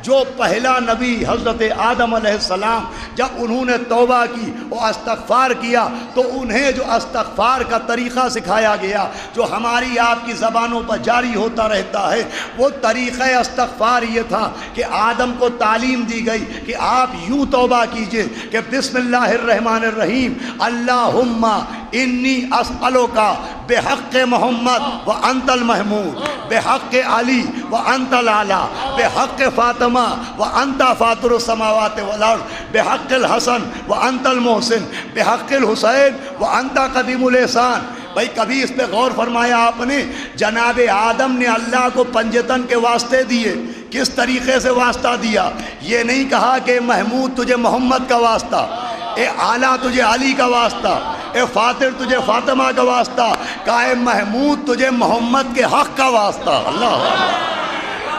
جو پہلا نبی حضرت آدم علیہ السلام جب انہوں نے توبہ کی اور استغفار کیا تو انہیں جو استغفار کا طریقہ سکھایا گیا جو ہماری آپ کی زبانوں پر جاری ہوتا رہتا ہے، وہ طریقہ استغفار یہ تھا کہ آدم کو تعلیم دی گئی کہ آپ یوں توبہ کیجئے کہ بسم اللہ الرحمن الرحیم، اللہم انی اسألک بحق محمد وانت المحمود، بحق علی وانت الاعلی، بحق فاطمہ وانت فاطر السماوات والارض، بحق الحسن وانت المحسن، بحق الحسین وانت قدیم الاحسان۔ بھائی کبھی اس پہ غور فرمایا آپ نے؟ جناب آدم نے اللہ کو پنجتن کے واسطے دیے، کس طریقے سے واسطہ دیا؟ یہ نہیں کہا کہ محمود تجھے محمد کا واسطہ، اے اعلیٰ تجھے علی کا واسطہ، اے فاطر تجھے فاطمہ کا واسطہ، کہا اے محمود تجھے محمد کے حق کا واسطہ، اللہ،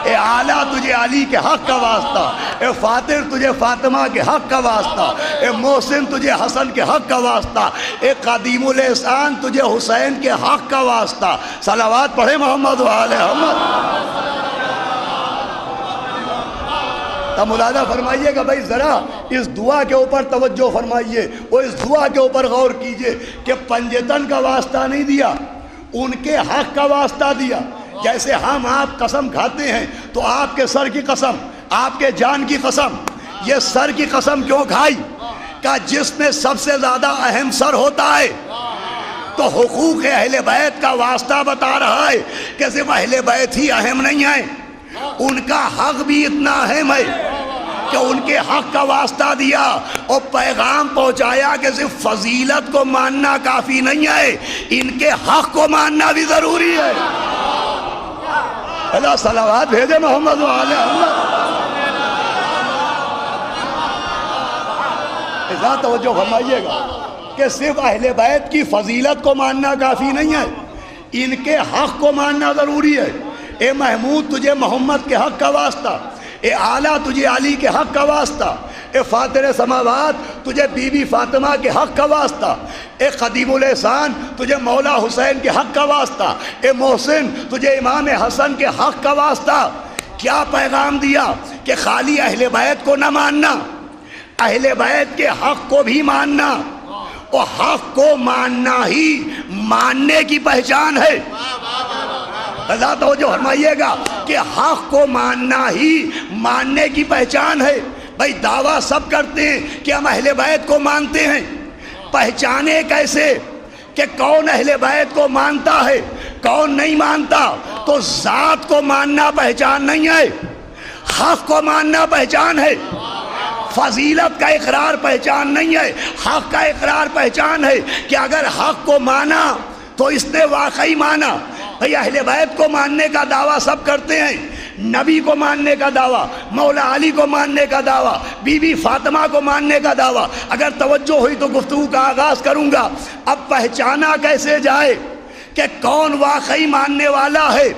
اے اعلیٰ تجھے علی کے حق کا واسطہ، اے فاطر تجھے فاطمہ کے حق کا واسطہ، اے محسن تجھے حسن کے حق کا واسطہ، اے قدیم الاحسان تجھے حسین کے حق کا واسطہ۔ صلوات پڑھے محمد و آل محمد۔ تب ملاحظہ فرمائیے گا بھائی ذرا اس دعا کے اوپر توجہ فرمائیے اور اس دعا کے اوپر غور کیجئے کہ پنجتن کا واسطہ نہیں دیا، ان کے حق کا واسطہ دیا۔ جیسے ہم آپ قسم کھاتے ہیں تو آپ کے سر کی قسم، آپ کے جان کی قسم، یہ سر کی قسم کیوں کھائی؟ کہ جس میں سب سے زیادہ اہم سر ہوتا ہے، تو حقوق اہل بیت کا واسطہ بتا رہا ہے کہ صرف اہل بیت ہی اہم نہیں ہے، ان کا حق بھی اتنا اہم ہے کہ ان کے حق کا واسطہ دیا اور پیغام پہنچایا کہ صرف فضیلت کو ماننا کافی نہیں ہے، ان کے حق کو ماننا بھی ضروری ہے۔ اللہ صلوات بھیجے محمد و آل محمد۔ ذرا توجہ فرمائیے گا کہ صرف اہل بیت کی فضیلت کو ماننا کافی نہیں ہے، ان کے حق کو ماننا ضروری ہے۔ اے محمود تجھے محمد کے حق کا واسطہ، اے اعلیٰ تجھے علی کے حق کا واسطہ، اے فاطر سماوات تجھے بی بی فاطمہ کے حق کا واسطہ، اے قدیم الاحسان تجھے مولا حسین کے حق کا واسطہ، اے محسن تجھے امام حسن کے حق کا واسطہ۔ کیا پیغام دیا؟ کہ خالی اہل بیت کو نہ ماننا، اہل بیت کے حق کو بھی ماننا، اور حق کو ماننا ہی ماننے کی پہچان ہے۔ اللہ توجہ فرمائیے گا کہ حق کو ماننا ہی ماننے کی پہچان ہے۔ بھائی دعویٰ سب کرتے ہیں کہ ہم اہل بیت کو مانتے ہیں، پہچانے کیسے کہ کون اہل بیت کو مانتا ہے کون نہیں مانتا؟ تو ذات کو ماننا پہچان نہیں ہے، حق کو ماننا پہچان ہے، فضیلت کا اقرار پہچان نہیں ہے، حق کا اقرار پہچان ہے کہ اگر حق کو مانا تو اس نے واقعی مانا۔ بھئی اہل بیت کو ماننے کا دعویٰ سب کرتے ہیں، نبی کو ماننے کا دعویٰ، مولا علی کو ماننے کا دعویٰ، بی بی فاطمہ کو ماننے کا دعویٰ۔ اگر توجہ ہوئی تو گفتگو کا آغاز کروں گا۔ اب پہچانا کیسے جائے کہ کون واقعی ماننے والا ہے؟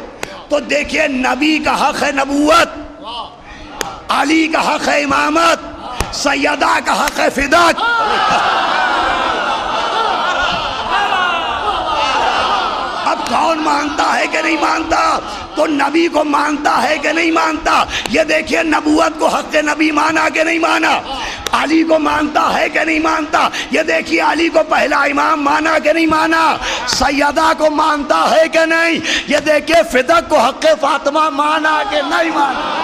تو دیکھیے نبی کا حق ہے نبوت، علی کا حق ہے امامت، سیدہ کا حق ہے فداک۔ اب کون مانتا ہے کہ نہیں مانتا؟ تو نبی کو مانتا ہے کہ نہیں مانتا؟ یہ دیکھیے نبوت کو حق نبی مانا کہ نہیں مانا؟ علی کو مانتا ہے کہ نہیں مانتا؟ یہ دیکھیے علی کو پہلا امام مانا کہ نہیں مانا؟ سیدہ کو مانتا ہے کہ نہیں؟ یہ دیکھیے فداک کو حق فاطمہ مانا کہ نہیں مانا؟